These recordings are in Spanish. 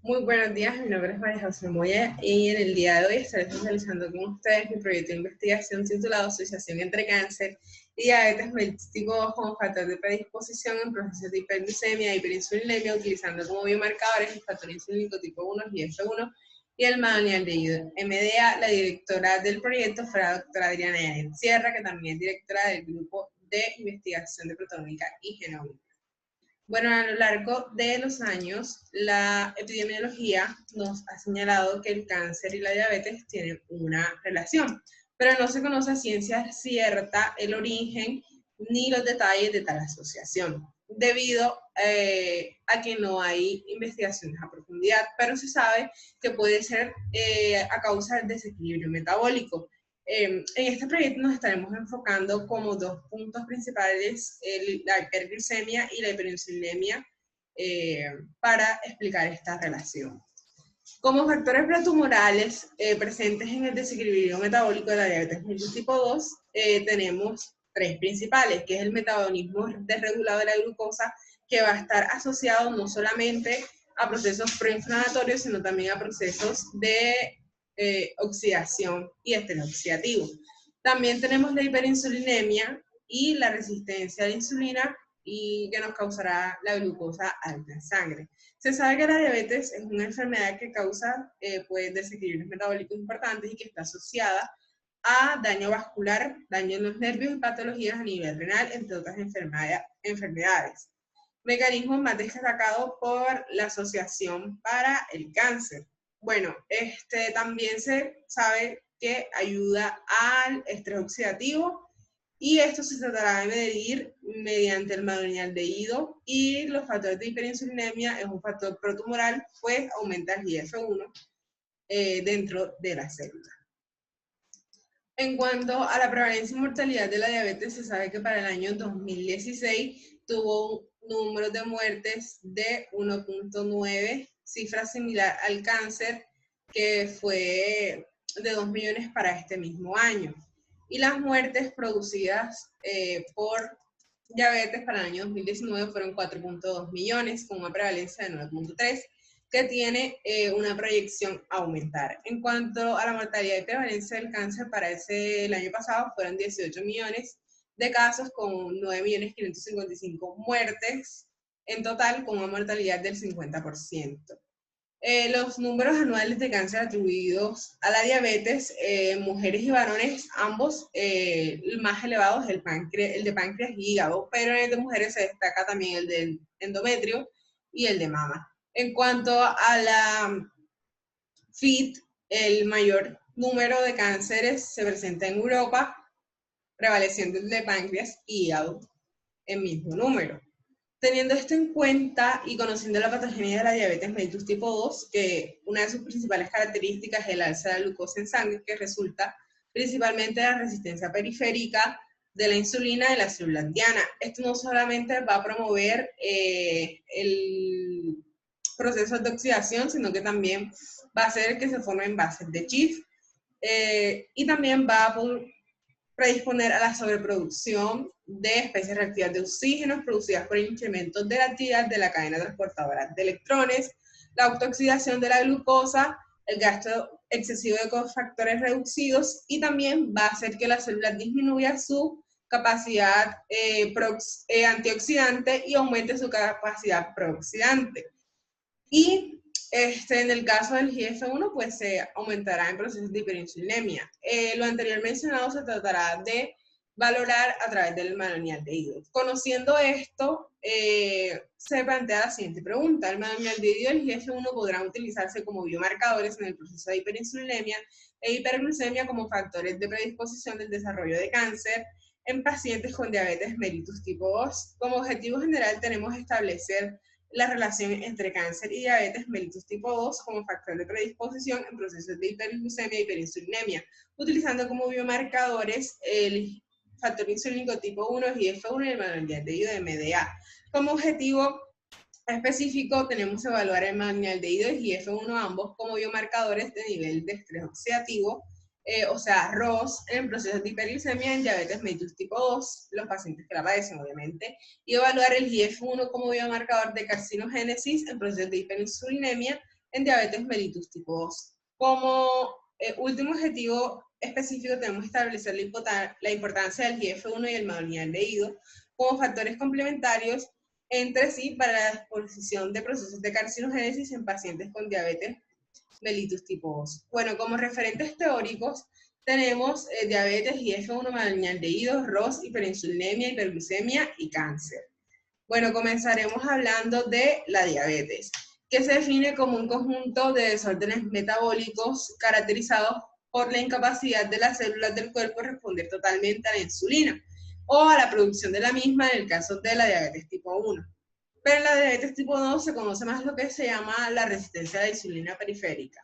Muy buenos días, mi nombre es María José Moya y en el día de hoy estaré socializando con ustedes mi proyecto de investigación titulado Asociación entre cáncer y diabetes mellitus tipo 2 como factor de predisposición en procesos de hiperglucemia e hiperinsulinemia utilizando como biomarcadores el factor insulínico tipo 1 y F1 y el manualdehído MDA. La directora del proyecto fue la doctora Adriana Yanet Sierra, que también es directora del grupo de investigación de proteómica y genómica. Bueno, a lo largo de los años, la epidemiología nos ha señalado que el cáncer y la diabetes tienen una relación, pero no se conoce a ciencia cierta el origen ni los detalles de tal asociación, debido a que no hay investigaciones a profundidad, pero se sabe que puede ser a causa del desequilibrio metabólico. En este proyecto nos estaremos enfocando como dos puntos principales, la hiperglucemia y la hiperinsulinemia, para explicar esta relación. Como factores pretumorales presentes en el desequilibrio metabólico de la diabetes mellitus tipo 2, tenemos tres principales, que es el metabolismo desregulado de la glucosa, que va a estar asociado no solamente a procesos proinflamatorios, sino también a procesos de oxidación y estrés oxidativo. También tenemos la hiperinsulinemia y la resistencia a la insulina, y que nos causará la glucosa alta en sangre. Se sabe que la diabetes es una enfermedad que causa pues, desequilibrios metabólicos importantes y que está asociada a daño vascular, daño en los nervios y patologías a nivel renal, entre otras enfermedades. Mecanismos más destacados por la Asociación para el Cáncer. Bueno, también se sabe que ayuda al estrés oxidativo, y esto se tratará de medir mediante el manualdehído, y los factores de hiperinsulinemia es un factor protumoral, pues aumenta el IF1 dentro de la célula. En cuanto a la prevalencia y mortalidad de la diabetes, se sabe que para el año 2016 tuvo un número de muertes de 1.9, cifra similar al cáncer, que fue de 2 millones para este mismo año. Y las muertes producidas por diabetes para el año 2019 fueron 4.2 millones, con una prevalencia de 9.3, que tiene una proyección a aumentar. En cuanto a la mortalidad y prevalencia del cáncer, para el año pasado fueron 18 millones de casos, con 9.555 muertes en total, con una mortalidad del 50%. Los números anuales de cáncer atribuidos a la diabetes, mujeres y varones, ambos, el más elevado es el de páncreas y hígado, pero en el de mujeres se destaca también el del endometrio y el de mama. En cuanto a la FIT, el mayor número de cánceres se presenta en Europa, prevaleciendo el de páncreas y hígado en mismo número. Teniendo esto en cuenta y conociendo la patogenia de la diabetes mellitus tipo 2, que una de sus principales características es el alza de la glucosa en sangre, que resulta principalmente de la resistencia periférica de la insulina de la célula diana. Esto no solamente va a promover el proceso de oxidación, sino que también va a hacer que se formen bases de Schiff, y también va a predisponer a la sobreproducción de especies reactivas de oxígeno producidas por incrementos de la actividad de la cadena transportadora de electrones, la autooxidación de la glucosa, el gasto excesivo de cofactores reducidos, y también va a hacer que la célula disminuya su capacidad antioxidante y aumente su capacidad prooxidante. Y en el caso del IGF-1, pues se aumentará en procesos de hiperinsulinemia. Lo anterior mencionado se tratará de valorar a través del manualdehído. Conociendo esto, se plantea la siguiente pregunta. ¿El manualdehído y el IGF-1 podrán utilizarse como biomarcadores en el proceso de hiperinsulinemia e hiperglucemia como factores de predisposición del desarrollo de cáncer en pacientes con diabetes mellitus tipo 2? Como objetivo general tenemos establecer la relación entre cáncer y diabetes mellitus tipo 2 como factor de predisposición en procesos de hiperglucemia y hiperinsulinemia, utilizando como biomarcadores el factor insulínico tipo 1, IF1 y el manualdehído de MDA. Como objetivo específico tenemos evaluar el manualdehído y IF1 ambos como biomarcadores de nivel de estrés oxidativo, o sea, ROS, en procesos de hiperglicemia en diabetes mellitus tipo 2, los pacientes que la padecen obviamente, y evaluar el IF1 como biomarcador de carcinogénesis en procesos de hiperinsulinemia en diabetes mellitus tipo 2. Como último objetivo específico tenemos que establecer la importancia del GF1 y el aldehído como factores complementarios entre sí para la exposición de procesos de carcinogénesis en pacientes con diabetes mellitus tipo 2. Bueno, como referentes teóricos tenemos diabetes, GF1, aldehído, ROS, hiperinsulinemia, hiperglucemia y cáncer. Bueno, comenzaremos hablando de la diabetes, que se define como un conjunto de desórdenes metabólicos caracterizados por la incapacidad de las células del cuerpo de responder totalmente a la insulina o a la producción de la misma en el caso de la diabetes tipo 1. Pero en la diabetes tipo 2 se conoce más lo que se llama la resistencia a la insulina periférica.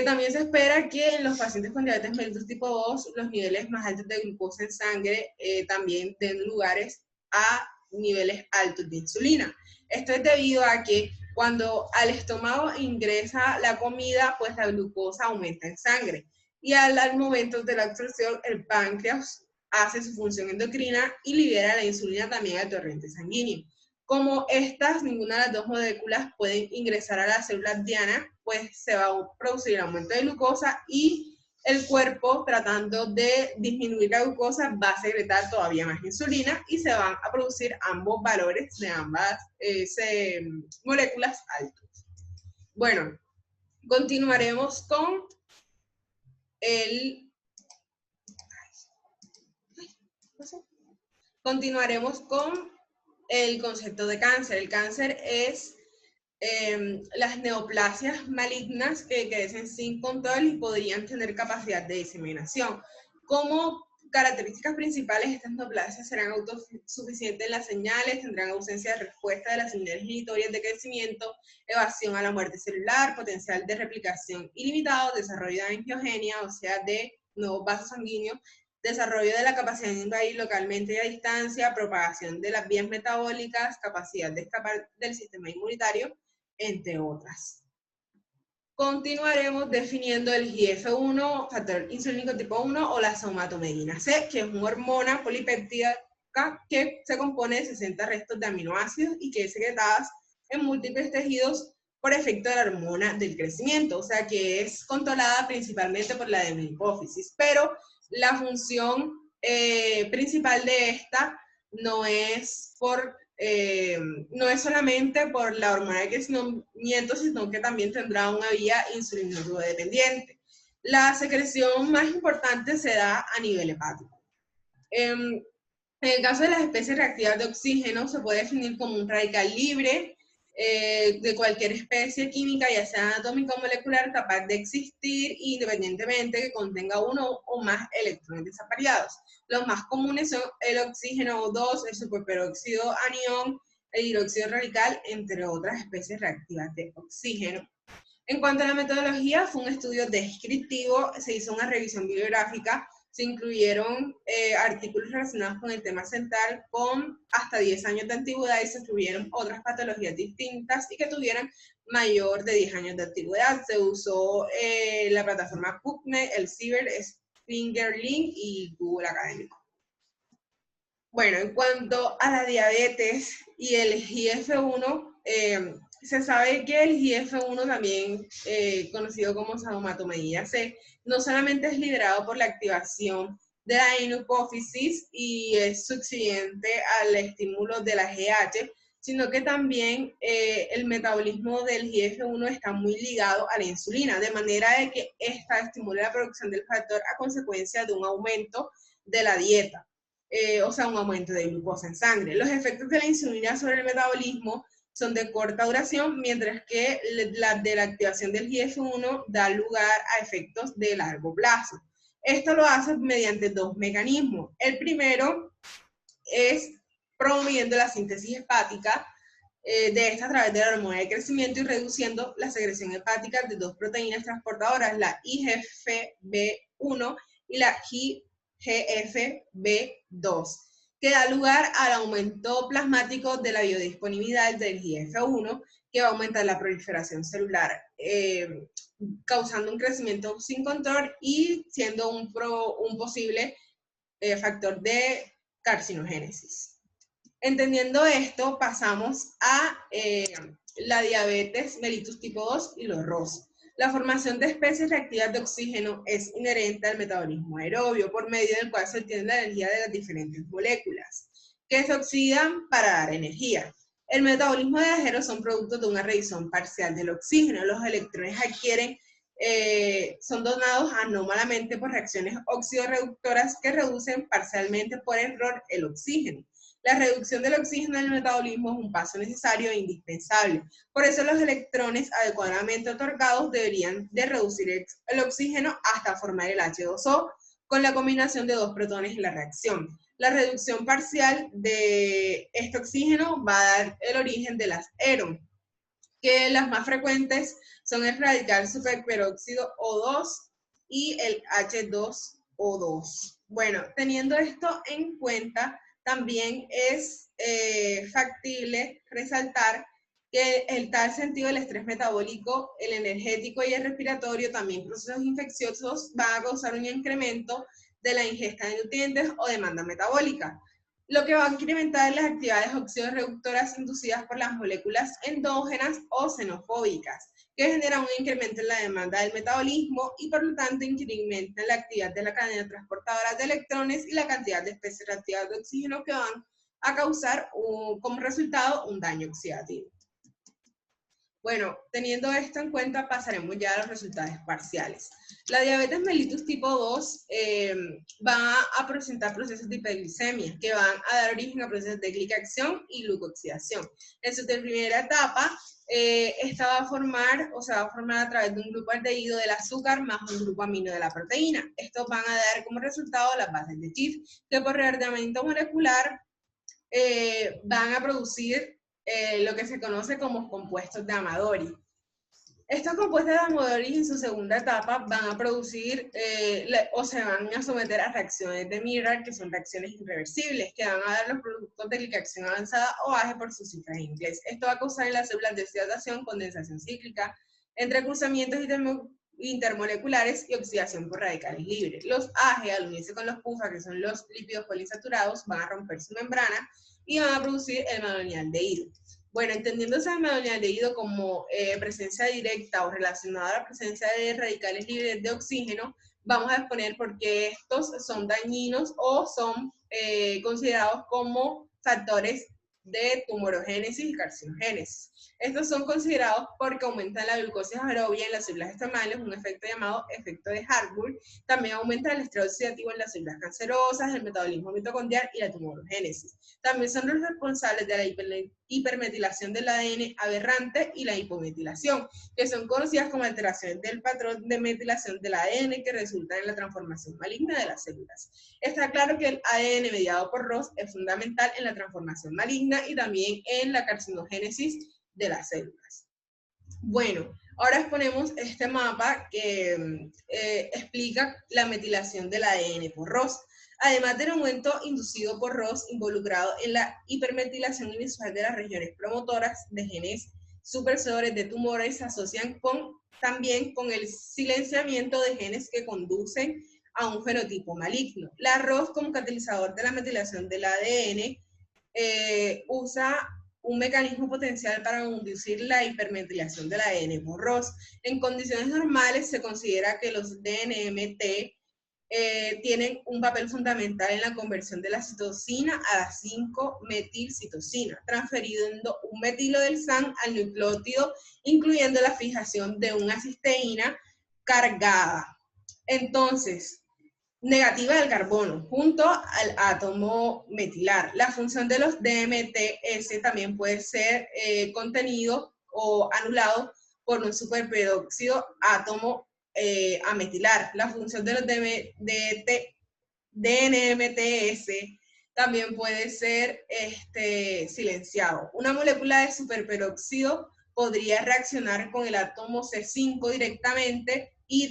También se espera que en los pacientes con diabetes mellitus tipo 2 los niveles más altos de glucosa en sangre también den lugares a niveles altos de insulina. Esto es debido a que cuando al estómago ingresa la comida, pues la glucosa aumenta en sangre. Y al momento de la absorción, el páncreas hace su función endocrina y libera la insulina también al torrente sanguíneo. Como ninguna de las dos moléculas pueden ingresar a las células diana, pues se va a producir el aumento de glucosa y el cuerpo, tratando de disminuir la glucosa, va a secretar todavía más insulina y se van a producir ambos valores de ambas moléculas altos. Bueno, continuaremos con el concepto de cáncer. El cáncer es las neoplasias malignas que crecen sin control y podrían tener capacidad de diseminación. Como características principales, estas neoplasias serán autosuficientes en las señales, tendrán ausencia de respuesta de las señales inibitorias de crecimiento, evasión a la muerte celular, potencial de replicación ilimitado, desarrollo de angiogenia, o sea, de nuevos vasos sanguíneos, desarrollo de la capacidad de invadir localmente y a distancia, propagación de las vías metabólicas, capacidad de escapar del sistema inmunitario, entre otras. Continuaremos definiendo el GF1, factor insulínico tipo 1, o la somatomedina C, que es una hormona polipéptida que se compone de 60 restos de aminoácidos y que es secretada en múltiples tejidos por efecto de la hormona del crecimiento, o sea que es controlada principalmente por la hipófisis, pero la función principal de esta no es solamente por la hormona de crecimiento, sino que también tendrá una vía insulinodependiente. La secreción más importante se da a nivel hepático. En el caso de las especies reactivas de oxígeno, se puede definir como un radical libre de cualquier especie química, ya sea anatómica o molecular, capaz de existir independientemente que contenga uno o más electrones desapareados. Los más comunes son el oxígeno O2, el superperóxido anión, el hidróxido radical, entre otras especies reactivas de oxígeno. En cuanto a la metodología, fue un estudio descriptivo, se hizo una revisión bibliográfica, se incluyeron artículos relacionados con el tema central con hasta 10 años de antigüedad y se incluyeron otras patologías distintas y que tuvieran mayor de 10 años de antigüedad. Se usó la plataforma PubMed, el Ciber, Fingerlink y Google Académico. Bueno, en cuanto a la diabetes y el GF1, se sabe que el GF1, también conocido como somatomedina C, no solamente es liderado por la activación de la hipófisis y es subsiguiente al estímulo de la GH, sino que también el metabolismo del GF1 está muy ligado a la insulina, de manera de que esta estimula la producción del factor a consecuencia de un aumento de la dieta. O sea, un aumento de glucosa en sangre. Los efectos de la insulina sobre el metabolismo son de corta duración, mientras que la de la activación del GF1 da lugar a efectos de largo plazo. Esto lo hace mediante dos mecanismos. El primero es promoviendo la síntesis hepática de esta a través de la hormona de crecimiento y reduciendo la secreción hepática de dos proteínas transportadoras, la IGF-B1 y la GFB2, que da lugar al aumento plasmático de la biodisponibilidad del GF1, que va a aumentar la proliferación celular, causando un crecimiento sin control y siendo un posible factor de carcinogénesis. Entendiendo esto, pasamos a la diabetes mellitus tipo 2 y los ROS. La formación de especies reactivas de oxígeno es inherente al metabolismo aerobio, por medio del cual se obtiene la energía de las diferentes moléculas, que se oxidan para dar energía. El metabolismo de Aeros son productos de una reducción parcial del oxígeno. Los electrones son donados anómalamente por reacciones oxidorreductoras que reducen parcialmente por error el oxígeno. La reducción del oxígeno en el metabolismo es un paso necesario e indispensable. Por eso los electrones adecuadamente otorgados deberían de reducir el oxígeno hasta formar el H2O con la combinación de dos protones en la reacción. La reducción parcial de este oxígeno va a dar el origen de las ERO, que las más frecuentes son el radical superperóxido O2 y el H2O2. Bueno, teniendo esto en cuenta, también es factible resaltar que el tal sentido del estrés metabólico, el energético y el respiratorio, también procesos infecciosos, van a causar un incremento de la ingesta de nutrientes o demanda metabólica, lo que va a incrementar las actividades oxidorreductoras inducidas por las moléculas endógenas o xenofóbicas, que generan un incremento en la demanda del metabolismo y por lo tanto incrementan la actividad de la cadena transportadora de electrones y la cantidad de especies reactivas de oxígeno que van a causar como resultado un daño oxidativo. Bueno, teniendo esto en cuenta, pasaremos ya a los resultados parciales. La diabetes mellitus tipo 2 va a presentar procesos de hiperglicemia que van a dar origen a procesos de glicación y glucoxidación. En su primera etapa, esta va a formar, o se va a formar a través de un grupo aldehído del azúcar más un grupo amino de la proteína. Estos van a dar como resultado las bases de Schiff, que por reordenamiento molecular van a producir lo que se conoce como compuestos de Amadori. Estos compuestos de Amadori en su segunda etapa van a producir o se van a someter a reacciones de Maillard, que son reacciones irreversibles, que van a dar los productos de glicación avanzada o AGE por sus cifras en inglés. Esto va a causar en las células deshidratación, condensación cíclica, entrecruzamientos intermoleculares y oxidación por radicales libres. Los AGE, al unirse con los PUFA, que son los lípidos polisaturados, van a romper su membrana y van a producir el malonaldehído. Bueno, entendiendo ese malonaldehído como presencia directa o relacionada a la presencia de radicales libres de oxígeno, vamos a exponer por qué estos son dañinos o son considerados como factores de tumorogénesis y carcinogénesis. Estos son considerados porque aumentan la glucosis aerobia en las células estomales, un efecto llamado efecto de Harburg. También aumenta el estrés oxidativo en las células cancerosas, el metabolismo mitocondrial y la tumorogénesis. También son los responsables de la hipermetilación del ADN aberrante y la hipometilación, que son conocidas como alteraciones del patrón de metilación del ADN que resultan en la transformación maligna de las células. Está claro que el ADN mediado por ROS es fundamental en la transformación maligna y también en la carcinogénesis de las células. Bueno, ahora exponemos este mapa que explica la metilación del ADN por ROS. Además del aumento inducido por ROS involucrado en la hipermetilación inusual de las regiones promotoras de genes supresores de tumores, se asocian también con el silenciamiento de genes que conducen a un fenotipo maligno. La ROS, como catalizador de la metilación del ADN, usa un mecanismo potencial para inducir la hipermetilación del ADN por ROS. En condiciones normales se considera que los DNMT tienen un papel fundamental en la conversión de la citosina a la 5-metilcitosina, transfiriendo un metilo del SAN al nucleótido, incluyendo la fijación de una cisteína cargada. Entonces, negativa del carbono, junto al átomo metilar. La función de los DMTs también puede ser contenido o anulado por un superperóxido átomo ametilar. La función de los DNMTs también puede ser silenciado. Una molécula de superperóxido podría reaccionar con el átomo C5 directamente y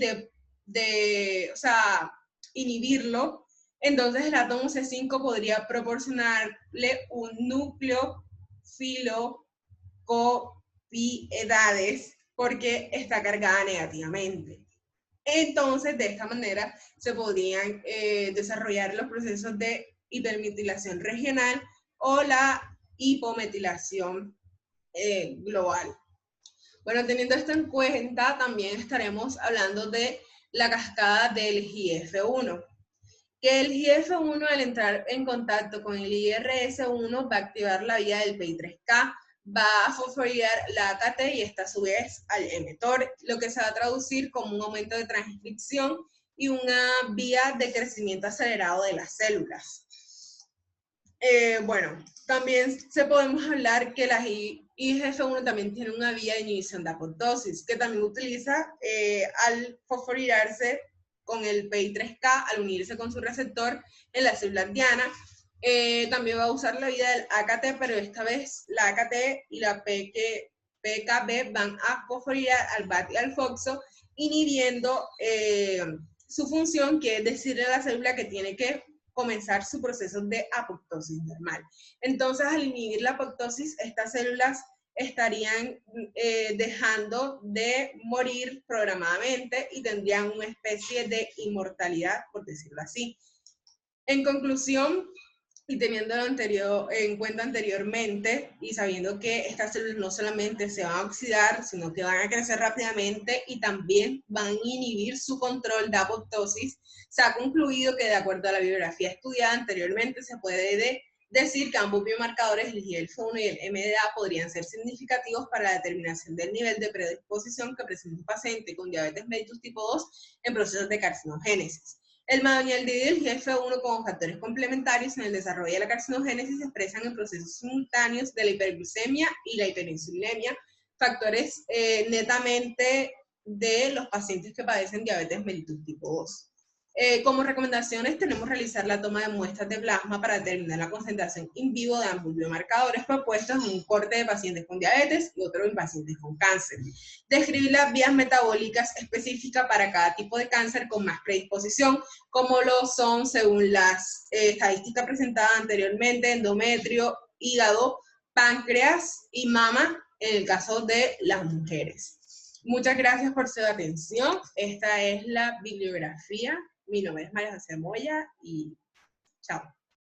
inhibirlo. Entonces el átomo C5 podría proporcionarle un núcleo filocopiedades porque está cargada negativamente. Entonces, de esta manera se podrían desarrollar los procesos de hipermetilación regional o la hipometilación global. Bueno, teniendo esto en cuenta, también estaremos hablando de la cascada del GF1. Que el GF1 al entrar en contacto con el IRS1 va a activar la vía del PI3K, va a fosforilar la AKT y esta a su vez al mTOR, lo que se va a traducir como un aumento de transcripción y una vía de crecimiento acelerado de las células. Bueno, también se podemos hablar que la IGF-1 también tiene una vía de inhibición de apoptosis, que también utiliza al fosforilarse con el PI3K, al unirse con su receptor en la célula diana. También va a usar la vía del AKT, pero esta vez la AKT y la PKB van a fosforilar al BAT y al FOXO, inhibiendo su función, que es decirle a la célula que tiene que comenzar su proceso de apoptosis normal. Entonces, al inhibir la apoptosis, estas células estarían dejando de morir programadamente y tendrían una especie de inmortalidad, por decirlo así. En conclusión, y teniendo en cuenta anteriormente y sabiendo que estas células no solamente se van a oxidar, sino que van a crecer rápidamente y también van a inhibir su control de apoptosis, se ha concluido que de acuerdo a la bibliografía estudiada anteriormente se puede decir que ambos biomarcadores, el IGF-1 y el MDA, podrían ser significativos para la determinación del nivel de predisposición que presenta un paciente con diabetes mellitus tipo 2 en procesos de carcinogénesis. El madonialdehído y el GF1 como factores complementarios en el desarrollo de la carcinogénesis se expresan en procesos simultáneos de la hiperglucemia y la hiperinsulinemia, factores netamente de los pacientes que padecen diabetes mellitus tipo 2. Como recomendaciones tenemos realizar la toma de muestras de plasma para determinar la concentración in vivo de ambos biomarcadores propuestos en un corte de pacientes con diabetes y otro en pacientes con cáncer. Describir las vías metabólicas específicas para cada tipo de cáncer con más predisposición, como lo son según las estadísticas presentadas anteriormente, endometrio, hígado, páncreas y mama en el caso de las mujeres. Muchas gracias por su atención. Esta es la bibliografía. Mi nombre es María José Moya y chao.